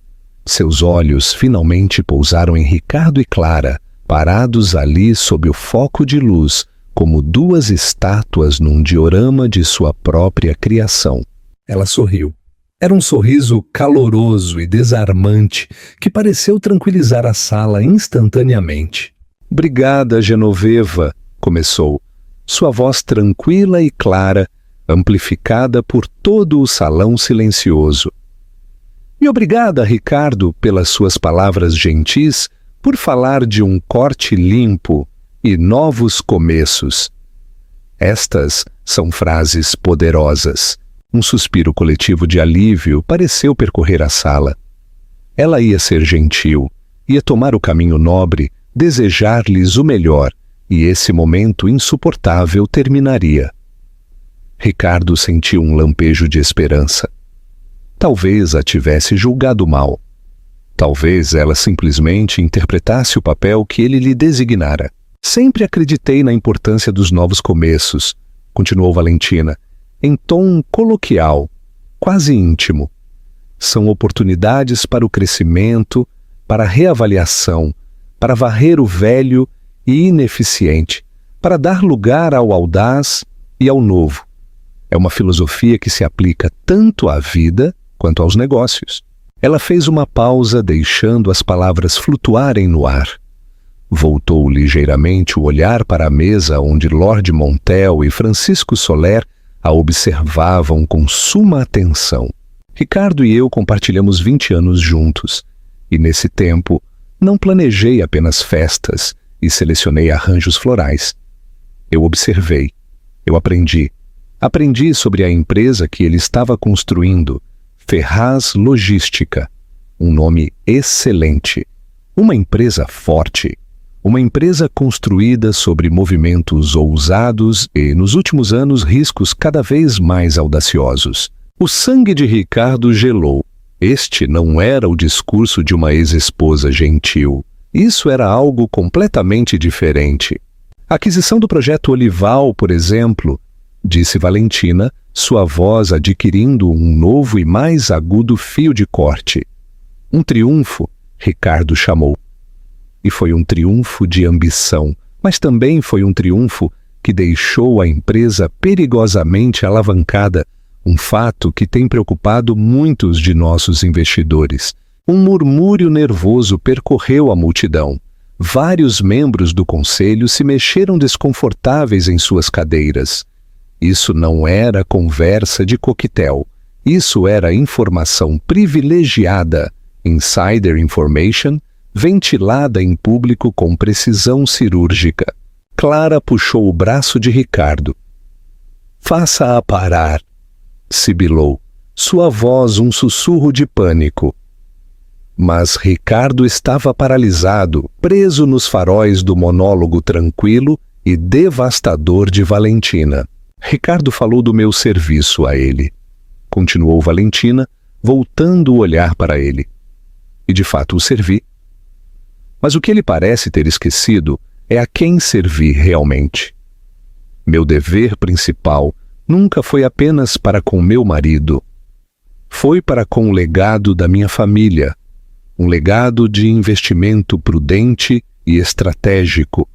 Seus olhos finalmente pousaram em Ricardo e Clara, parados ali sob o foco de luz, como duas estátuas num diorama de sua própria criação. Ela sorriu. Era um sorriso caloroso e desarmante que pareceu tranquilizar a sala instantaneamente. "Obrigada, Genoveva", começou, sua voz tranquila e clara, amplificada por todo o salão silencioso. "E obrigada, Ricardo, pelas suas palavras gentis, por falar de um corte limpo e novos começos." Estas são frases poderosas. Um suspiro coletivo de alívio pareceu percorrer a sala. Ela ia ser gentil, ia tomar o caminho nobre, desejar-lhes o melhor, e esse momento insuportável terminaria. Ricardo sentiu um lampejo de esperança. Talvez a tivesse julgado mal. Talvez ela simplesmente interpretasse o papel que ele lhe designara. "Sempre acreditei na importância dos novos começos", continuou Valentina, em tom coloquial, quase íntimo. "São oportunidades para o crescimento, para a reavaliação, para varrer o velho e ineficiente, para dar lugar ao audaz e ao novo. É uma filosofia que se aplica tanto à vida quanto aos negócios." Ela fez uma pausa, deixando as palavras flutuarem no ar. Voltou ligeiramente o olhar para a mesa onde Lord Montel e Francisco Soler a observavam com suma atenção. "Ricardo e eu compartilhamos 20 anos juntos, e nesse tempo não planejei apenas festas e selecionei arranjos florais. Eu observei, eu aprendi. Aprendi sobre a empresa que ele estava construindo, Ferraz Logística, um nome excelente, uma empresa forte, uma empresa construída sobre movimentos ousados e, nos últimos anos, riscos cada vez mais audaciosos." O sangue de Ricardo gelou. Este não era o discurso de uma ex-esposa gentil. Isso era algo completamente diferente. "A aquisição do projeto Olival, por exemplo", disse Valentina, sua voz adquirindo um novo e mais agudo fio de corte. "Um triunfo", Ricardo chamou. E foi um triunfo de ambição, mas também foi um triunfo que deixou a empresa perigosamente alavancada, um fato que tem preocupado muitos de nossos investidores. Um murmúrio nervoso percorreu a multidão. Vários membros do conselho se mexeram desconfortáveis em suas cadeiras. Isso não era conversa de coquetel. Isso era informação privilegiada, insider information, ventilada em público com precisão cirúrgica. Clara puxou o braço de Ricardo. "Faça-a parar", sibilou, sua voz um sussurro de pânico. Mas Ricardo estava paralisado, preso nos faróis do monólogo tranquilo e devastador de Valentina. "Ricardo falou do meu serviço a ele", continuou Valentina, voltando o olhar para ele. "E de fato o servi. Mas o que ele parece ter esquecido é a quem servi realmente. Meu dever principal nunca foi apenas para com meu marido. Foi para com o legado da minha família, um legado de investimento prudente e estratégico,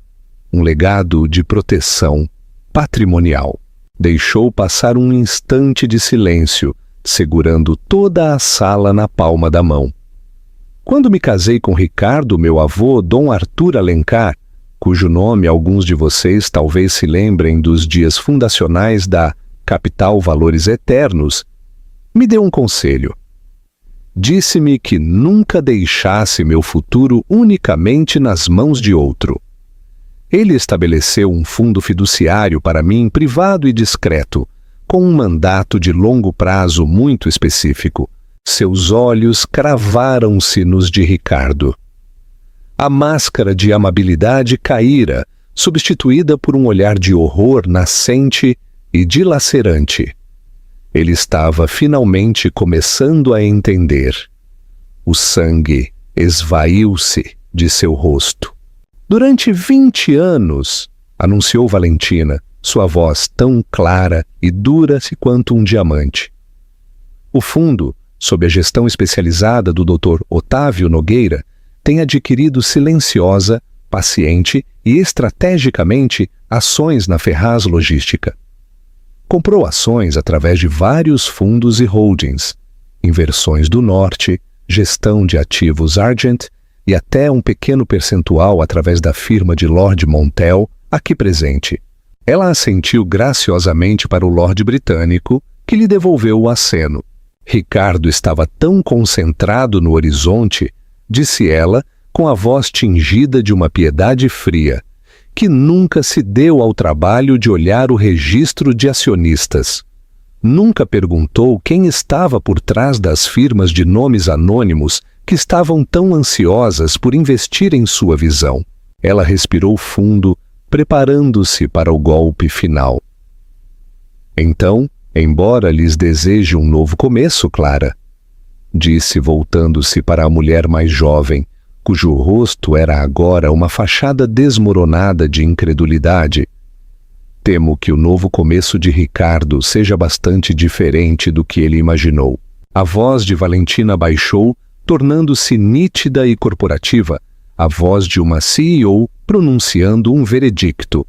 um legado de proteção patrimonial." Deixou passar um instante de silêncio, segurando toda a sala na palma da mão. "Quando me casei com Ricardo, meu avô, Dom Arthur Alencar, cujo nome alguns de vocês talvez se lembrem dos dias fundacionais da Capital Valores Eternos, me deu um conselho. Disse-me que nunca deixasse meu futuro unicamente nas mãos de outro. Ele estabeleceu um fundo fiduciário para mim privado e discreto, com um mandato de longo prazo muito específico. Seus olhos cravaram-se nos de Ricardo. A máscara de amabilidade caíra, substituída por um olhar de horror nascente e dilacerante. Ele estava finalmente começando a entender. O sangue esvaiu-se de seu rosto. "Durante 20 anos", anunciou Valentina, sua voz tão clara e dura quanto um diamante. "O fundo sob a gestão especializada do Dr. Otávio Nogueira, tem adquirido silenciosa, paciente e estrategicamente ações na Ferraz Logística. Comprou ações através de vários fundos e holdings, Inversões do Norte, gestão de ativos Argent e até um pequeno percentual através da firma de Lord Montel, aqui presente. Ela assentiu graciosamente para o Lorde britânico, que lhe devolveu o aceno. Ricardo estava tão concentrado no horizonte, disse ela, com a voz tingida de uma piedade fria, que nunca se deu ao trabalho de olhar o registro de acionistas. Nunca perguntou quem estava por trás das firmas de nomes anônimos que estavam tão ansiosas por investir em sua visão. Ela respirou fundo, preparando-se para o golpe final. Então, embora lhes deseje um novo começo, Clara, disse voltando-se para a mulher mais jovem, cujo rosto era agora uma fachada desmoronada de incredulidade. Temo que o novo começo de Ricardo seja bastante diferente do que ele imaginou. A voz de Valentina baixou, tornando-se nítida e corporativa, a voz de uma CEO pronunciando um veredicto.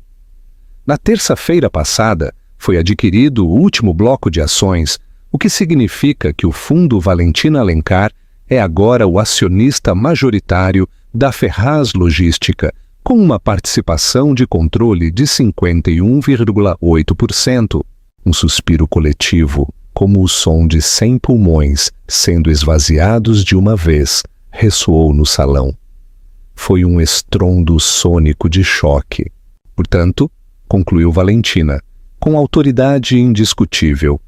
Na terça-feira passada, foi adquirido o último bloco de ações, o que significa que o Fundo Valentina Alencar é agora o acionista majoritário da Ferraz Logística, com uma participação de controle de 51,8%. Um suspiro coletivo, como o som de 100 pulmões sendo esvaziados de uma vez, ressoou no salão. Foi um estrondo sônico de choque. Portanto, concluiu Valentina, com autoridade indiscutível,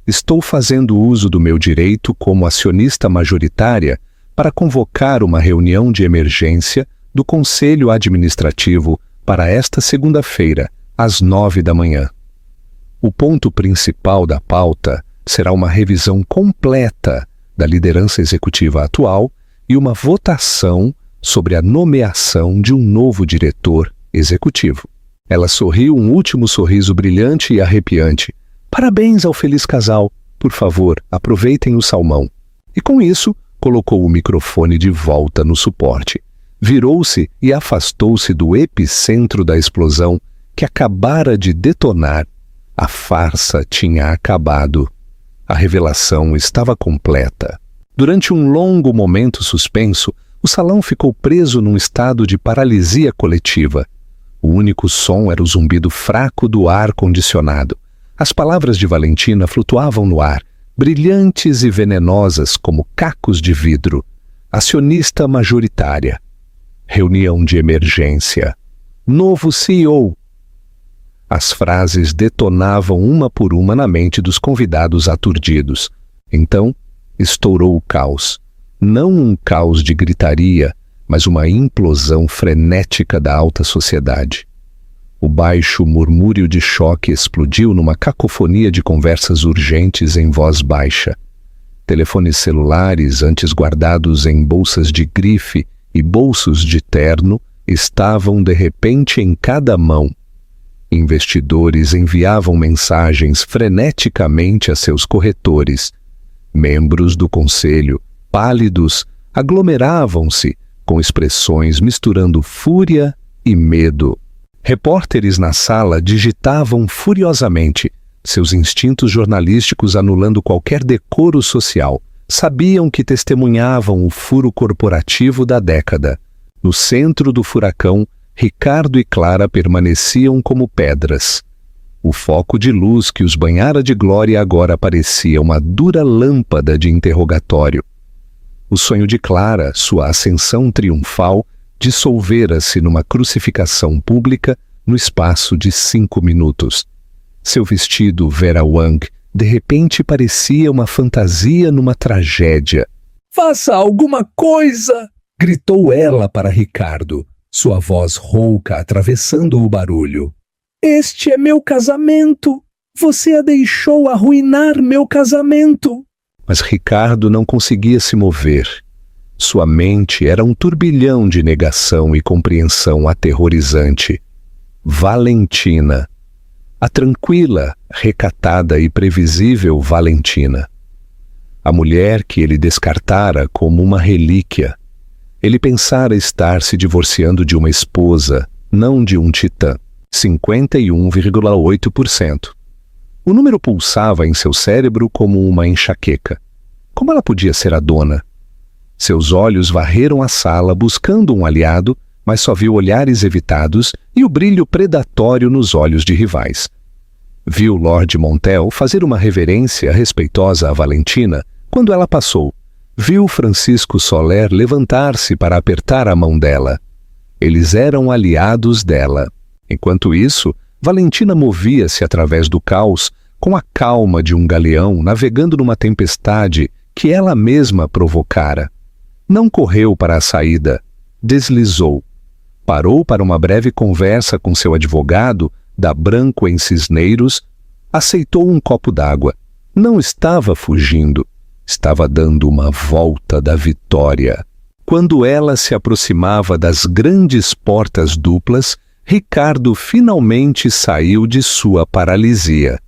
estou fazendo uso do meu direito como acionista majoritária para convocar uma reunião de emergência do Conselho Administrativo para esta segunda-feira, às 9 da manhã. O ponto principal da pauta será uma revisão completa da liderança executiva atual e uma votação sobre a nomeação de um novo diretor executivo. Ela sorriu um último sorriso brilhante e arrepiante. Parabéns ao feliz casal. Por favor, aproveitem o salmão. E com isso, colocou o microfone de volta no suporte. Virou-se e afastou-se do epicentro da explosão que acabara de detonar. A farsa tinha acabado. A revelação estava completa. Durante um longo momento suspenso, o salão ficou preso num estado de paralisia coletiva. O único som era o zumbido fraco do ar-condicionado. As palavras de Valentina flutuavam no ar, brilhantes e venenosas como cacos de vidro. Acionista majoritária. Reunião de emergência. Novo CEO. As frases detonavam uma por uma na mente dos convidados aturdidos. Então, estourou o caos. Não um caos de gritaria, mas uma implosão frenética da alta sociedade. O baixo murmúrio de choque explodiu numa cacofonia de conversas urgentes em voz baixa. Telefones celulares, antes guardados em bolsas de grife e bolsos de terno, estavam de repente em cada mão. Investidores enviavam mensagens freneticamente a seus corretores. Membros do conselho, pálidos, aglomeravam-se, com expressões misturando fúria e medo. Repórteres na sala digitavam furiosamente, seus instintos jornalísticos anulando qualquer decoro social. Sabiam que testemunhavam o furo corporativo da década. No centro do furacão, Ricardo e Clara permaneciam como pedras. O foco de luz que os banhara de glória agora parecia uma dura lâmpada de interrogatório. O sonho de Clara, sua ascensão triunfal, dissolvera-se numa crucificação pública no espaço de 5 minutos. Seu vestido Vera Wang, de repente, parecia uma fantasia numa tragédia. Faça alguma coisa! Gritou ela para Ricardo, sua voz rouca atravessando o barulho. Este é meu casamento! Você a deixou arruinar meu casamento! Mas Ricardo não conseguia se mover. Sua mente era um turbilhão de negação e compreensão aterrorizante. Valentina. A tranquila, recatada e previsível Valentina. A mulher que ele descartara como uma relíquia. Ele pensara estar se divorciando de uma esposa, não de um titã. 51,8%. O número pulsava em seu cérebro como uma enxaqueca. Como ela podia ser a dona? Seus olhos varreram a sala buscando um aliado, mas só viu olhares evitados e o brilho predatório nos olhos de rivais. Viu Lord Montel fazer uma reverência respeitosa a Valentina quando ela passou. Viu Francisco Soler levantar-se para apertar a mão dela. Eles eram aliados dela. Enquanto isso, Valentina movia-se através do caos com a calma de um galeão navegando numa tempestade que ela mesma provocara. Não correu para a saída, deslizou. Parou para uma breve conversa com seu advogado, da Branco em Cisneiros, aceitou um copo d'água. Não estava fugindo, estava dando uma volta da vitória. Quando ela se aproximava das grandes portas duplas, Ricardo finalmente saiu de sua paralisia.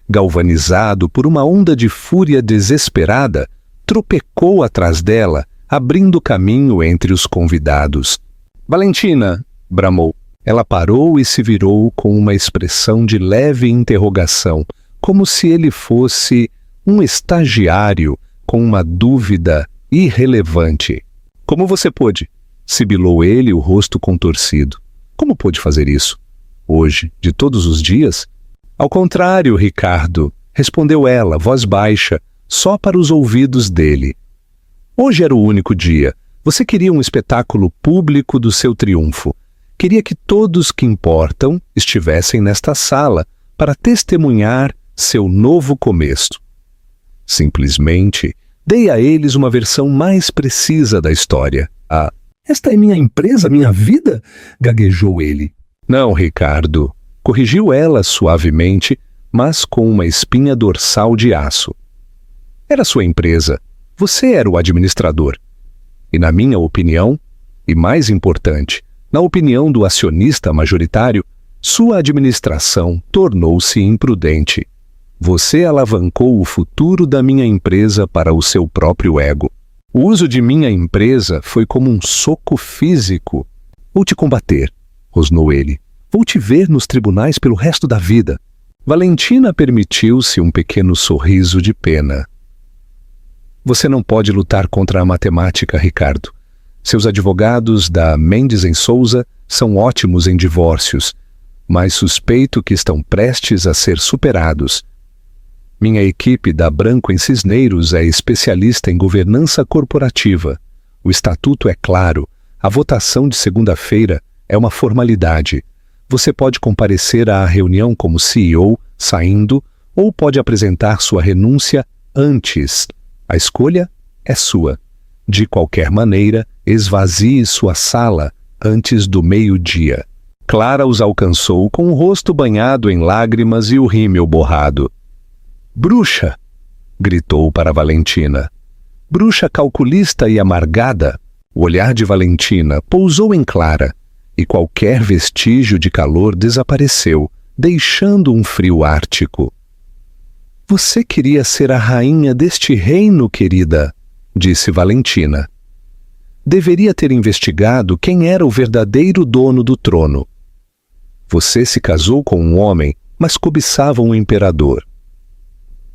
Galvanizado por uma onda de fúria desesperada, tropecou atrás dela, abrindo caminho entre os convidados. "Valentina!" bramou. Ela parou e se virou com uma expressão de leve interrogação, como se ele fosse um estagiário com uma dúvida irrelevante. "Como você pôde?" sibilou ele, o rosto contorcido. "Como pôde fazer isso? Hoje, de todos os dias?" "Ao contrário, Ricardo", respondeu ela, voz baixa, só para os ouvidos dele. "Hoje era o único dia. Você queria um espetáculo público do seu triunfo. Queria que todos que importam estivessem nesta sala para testemunhar seu novo começo. Simplesmente dei a eles uma versão mais precisa da história. Esta é minha empresa, minha vida?" gaguejou ele. "Não, Ricardo", corrigiu ela suavemente, mas com uma espinha dorsal de aço. "Era sua empresa. Você era o administrador. E na minha opinião, e mais importante, na opinião do acionista majoritário, sua administração tornou-se imprudente. Você alavancou o futuro da minha empresa para o seu próprio ego. O uso de minha empresa foi como um soco físico." "Vou te combater", rosnou ele. "Vou te ver nos tribunais pelo resto da vida." Valentina permitiu-se um pequeno sorriso de pena. "Você não pode lutar contra a matemática, Ricardo. Seus advogados da Mendes em Souza são ótimos em divórcios, mas suspeito que estão prestes a ser superados. Minha equipe da Branco em Cisneiros é especialista em governança corporativa. O estatuto é claro. A votação de segunda-feira é uma formalidade. Você pode comparecer à reunião como CEO, saindo, ou pode apresentar sua renúncia antes. A escolha é sua. De qualquer maneira, esvazie sua sala antes do meio-dia." Clara os alcançou com o rosto banhado em lágrimas e o rímel borrado. "Bruxa!" gritou para Valentina. Bruxa calculista e amargada. O olhar de Valentina pousou em Clara, e qualquer vestígio de calor desapareceu, deixando um frio ártico. "Você queria ser a rainha deste reino, querida", disse Valentina. "Deveria ter investigado quem era o verdadeiro dono do trono. Você se casou com um homem, mas cobiçava um imperador.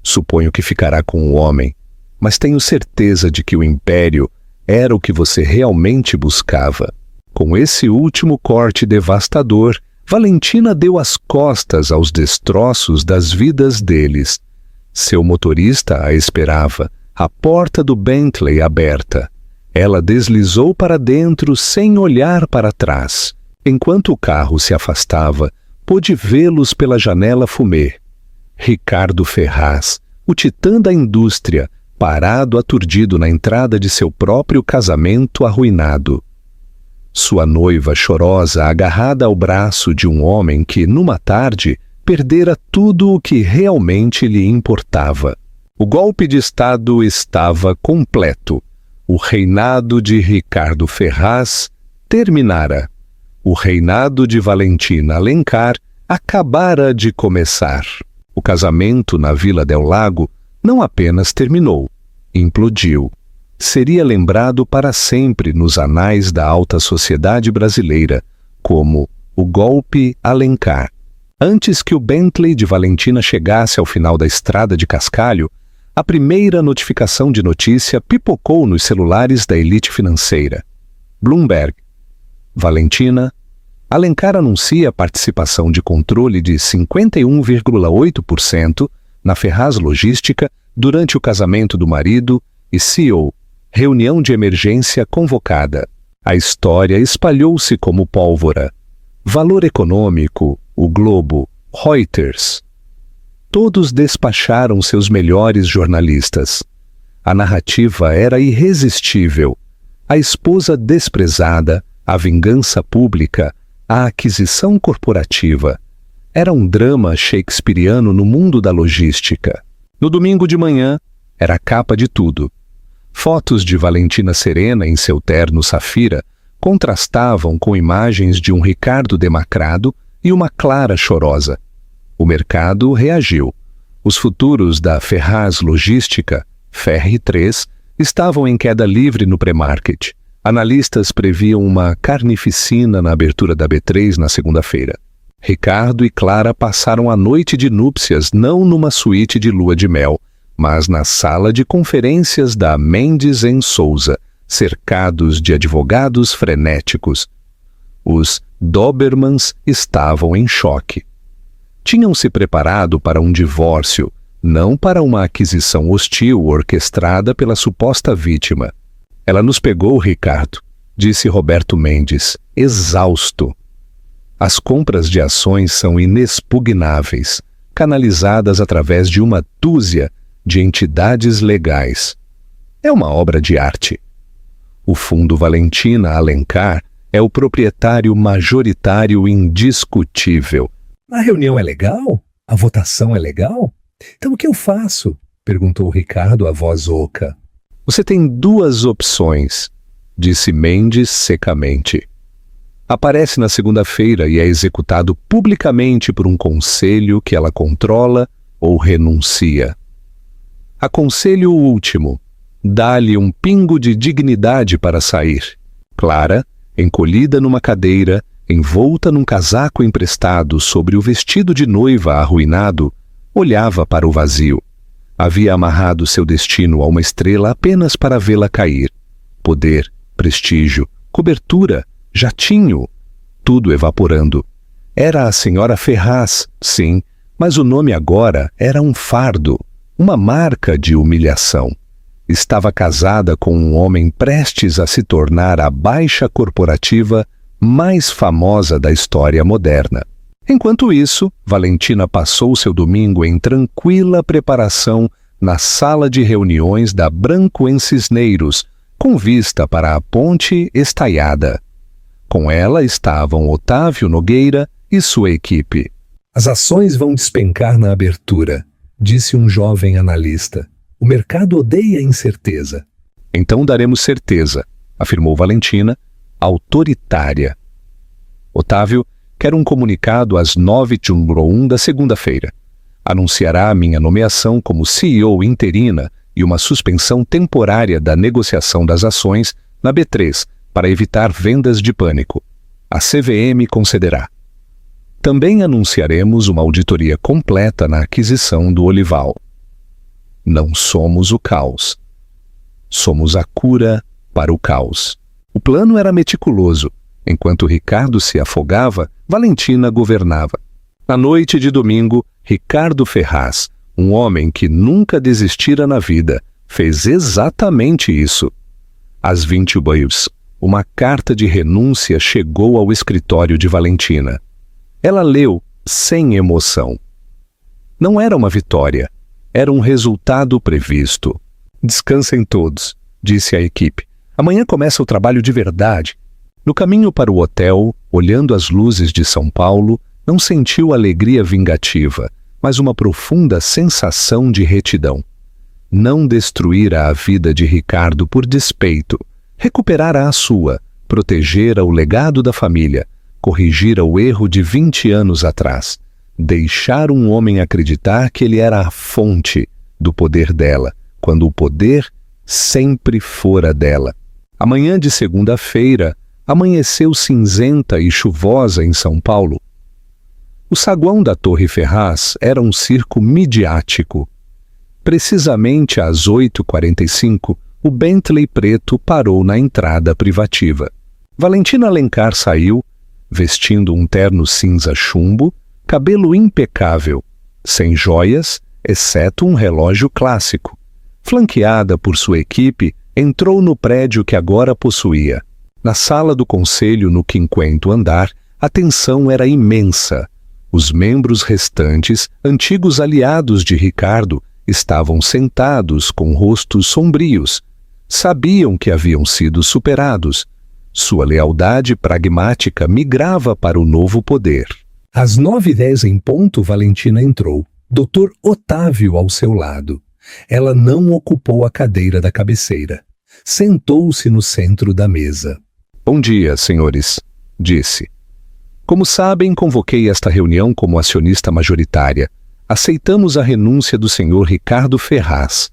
Suponho que ficará com o homem, mas tenho certeza de que o império era o que você realmente buscava." Com esse último corte devastador, Valentina deu as costas aos destroços das vidas deles. Seu motorista a esperava, a porta do Bentley aberta. Ela deslizou para dentro sem olhar para trás. Enquanto o carro se afastava, pôde vê-los pela janela fumê. Ricardo Ferraz, o titã da indústria, parado aturdido na entrada de seu próprio casamento arruinado. Sua noiva chorosa agarrada ao braço de um homem que, numa tarde, perdera tudo o que realmente lhe importava. O golpe de Estado estava completo. O reinado de Ricardo Ferraz terminara. O reinado de Valentina Alencar acabara de começar. O casamento na Vila del Lago não apenas terminou, implodiu. Seria lembrado para sempre nos anais da alta sociedade brasileira como o golpe Alencar. Antes que o Bentley de Valentina chegasse ao final da estrada de Cascalho, a primeira notificação de notícia pipocou nos celulares da elite financeira. Bloomberg. Valentina. Alencar anuncia a participação de controle de 51,8% na Ferraz Logística durante o casamento do marido e CEO. Reunião de emergência convocada. A história espalhou-se como pólvora. Valor Econômico, O Globo, Reuters. Todos despacharam seus melhores jornalistas. A narrativa era irresistível. A esposa desprezada, a vingança pública, a aquisição corporativa. Era um drama shakespeariano no mundo da logística. No domingo de manhã, era a capa de tudo. Fotos de Valentina serena em seu terno safira contrastavam com imagens de um Ricardo demacrado e uma Clara chorosa. O mercado reagiu. Os futuros da Ferraz Logística, FR3, estavam em queda livre no pré-market. Analistas previam uma carnificina na abertura da B3 na segunda-feira. Ricardo e Clara passaram a noite de núpcias não numa suíte de lua de mel, mas na sala de conferências da Mendes em Souza, cercados de advogados frenéticos. Os Dobermans estavam em choque. Tinham se preparado para um divórcio, não para uma aquisição hostil orquestrada pela suposta vítima. Ela nos pegou, Ricardo, disse Roberto Mendes, exausto. As compras de ações são inexpugnáveis, canalizadas através de uma dúzia de entidades legais. É uma obra de arte. O Fundo Valentina Alencar é o proprietário majoritário indiscutível. A reunião é legal? A votação é legal? Então o que eu faço? Perguntou Ricardo a voz oca. Você tem duas opções, disse Mendes secamente. Aparece na segunda-feira e é executado publicamente por um conselho que ela controla ou renuncia. Aconselho o último. Dá-lhe um pingo de dignidade para sair. Clara, encolhida numa cadeira, envolta num casaco emprestado sobre o vestido de noiva arruinado, olhava para o vazio. Havia amarrado seu destino a uma estrela apenas para vê-la cair. Poder, prestígio, cobertura, jatinho, tudo evaporando. Era a senhora Ferraz, sim, mas o nome agora era um fardo, uma marca de humilhação. Estava casada com um homem prestes a se tornar a baixa corporativa mais famosa da história moderna. Enquanto isso, Valentina passou seu domingo em tranquila preparação na sala de reuniões da Branco em Cisneiros, com vista para a ponte estaiada. Com ela estavam Otávio Nogueira e sua equipe. As ações vão despencar na abertura, disse um jovem analista. O mercado odeia a incerteza. Então daremos certeza, afirmou Valentina, autoritária. Otávio quer um comunicado às 9h01 da segunda-feira. Anunciará a minha nomeação como CEO interina e uma suspensão temporária da negociação das ações na B3 para evitar vendas de pânico. A CVM concederá. Também anunciaremos uma auditoria completa na aquisição do Olival. Não somos o caos. Somos a cura para o caos. O plano era meticuloso. Enquanto Ricardo se afogava, Valentina governava. Na noite de domingo, Ricardo Ferraz, um homem que nunca desistira na vida, fez exatamente isso. Às 20h, uma carta de renúncia chegou ao escritório de Valentina. Ela leu sem emoção. Não era uma vitória, era um resultado previsto. Descansem todos, disse a equipe. Amanhã começa o trabalho de verdade. No caminho para o hotel, olhando as luzes de São Paulo, não sentiu alegria vingativa, mas uma profunda sensação de retidão. Não destruíra a vida de Ricardo por despeito, recuperara a sua, protegera o legado da família, corrigira o erro de 20 anos atrás, deixar um homem acreditar que ele era a fonte do poder dela, quando o poder sempre fora dela. A manhã de segunda-feira amanheceu cinzenta e chuvosa em São Paulo. O saguão da Torre Ferraz era um circo midiático. Precisamente às 8h45, o Bentley preto parou na entrada privativa. Valentina Alencar saiu, vestindo um terno cinza chumbo, cabelo impecável, sem joias, exceto um relógio clássico. Flanqueada por sua equipe, entrou no prédio que agora possuía. Na sala do conselho, no 50º andar, a tensão era imensa. Os membros restantes, antigos aliados de Ricardo, estavam sentados com rostos sombrios. Sabiam que haviam sido superados. Sua lealdade pragmática migrava para o novo poder. Às 9h10 em ponto, Valentina entrou. Dr. Otávio ao seu lado. Ela não ocupou a cadeira da cabeceira. Sentou-se no centro da mesa. Bom dia, senhores, disse. Como sabem, convoquei esta reunião como acionista majoritária. Aceitamos a renúncia do senhor Ricardo Ferraz.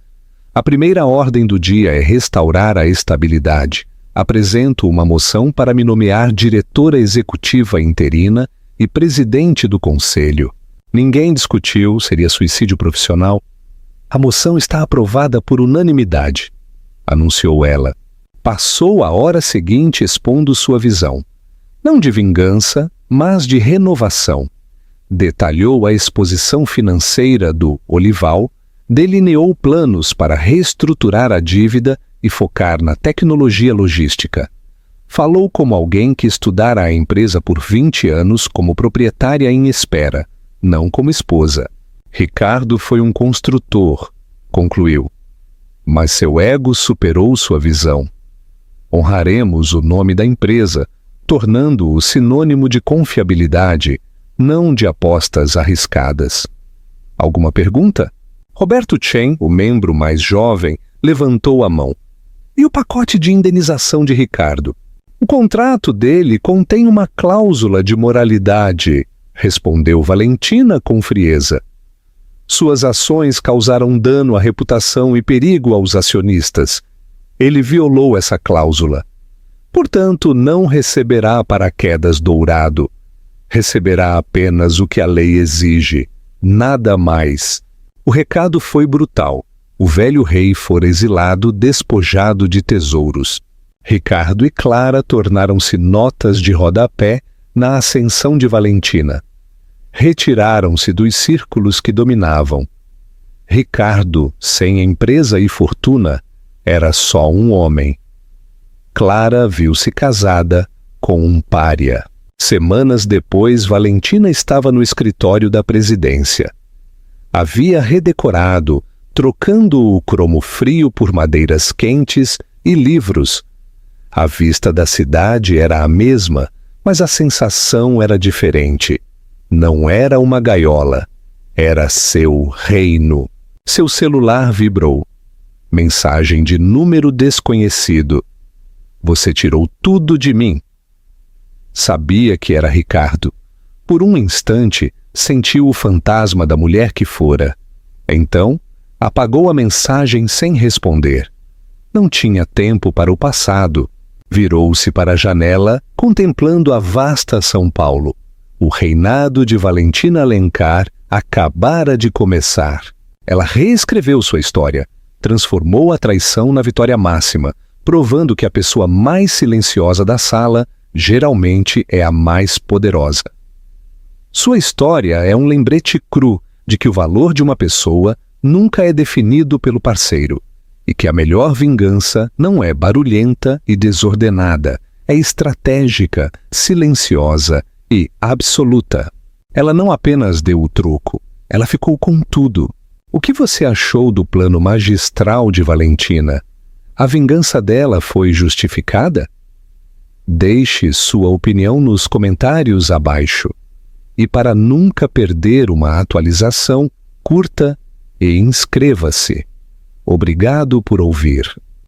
A primeira ordem do dia é restaurar a estabilidade. Apresento uma moção para me nomear diretora executiva interina e presidente do conselho. Ninguém discutiu, seria suicídio profissional. A moção está aprovada por unanimidade, anunciou ela. Passou a hora seguinte expondo sua visão. Não de vingança, mas de renovação. Detalhou a exposição financeira do Olival, delineou planos para reestruturar a dívida e focar na tecnologia logística. Falou como alguém que estudara a empresa por 20 anos como proprietária em espera, não como esposa. Ricardo foi um construtor, concluiu. Mas seu ego superou sua visão. Honraremos o nome da empresa, tornando-o sinônimo de confiabilidade, não de apostas arriscadas. Alguma pergunta? Roberto Chen, o membro mais jovem, levantou a mão. E o pacote de indenização de Ricardo? O contrato dele contém uma cláusula de moralidade, respondeu Valentina com frieza. Suas ações causaram dano à reputação e perigo aos acionistas. Ele violou essa cláusula. Portanto, não receberá paraquedas dourado. Receberá apenas o que a lei exige, nada mais. O recado foi brutal. O velho rei fora exilado, despojado de tesouros. Ricardo e Clara tornaram-se notas de rodapé na ascensão de Valentina. Retiraram-se dos círculos que dominavam. Ricardo, sem empresa e fortuna, era só um homem. Clara viu-se casada com um pária. Semanas depois, Valentina estava no escritório da presidência. Havia redecorado, trocando o cromo frio por madeiras quentes e livros. A vista da cidade era a mesma, mas a sensação era diferente. Não era uma gaiola, era seu reino. Seu celular vibrou. Mensagem de número desconhecido. Você tirou tudo de mim. Sabia que era Ricardo. Por um instante, sentiu o fantasma da mulher que fora. Então, apagou a mensagem sem responder. Não tinha tempo para o passado. Virou-se para a janela, contemplando a vasta São Paulo. O reinado de Valentina Alencar acabara de começar. Ela reescreveu sua história, transformou a traição na vitória máxima, provando que a pessoa mais silenciosa da sala geralmente é a mais poderosa. Sua história é um lembrete cru de que o valor de uma pessoa nunca é definido pelo parceiro, e que a melhor vingança não é barulhenta e desordenada, é estratégica, silenciosa e absoluta. Ela não apenas deu o troco, ela ficou com tudo. O que você achou do plano magistral de Valentina? A vingança dela foi justificada? Deixe sua opinião nos comentários abaixo. E para nunca perder uma atualização, curta e inscreva-se. Obrigado por ouvir.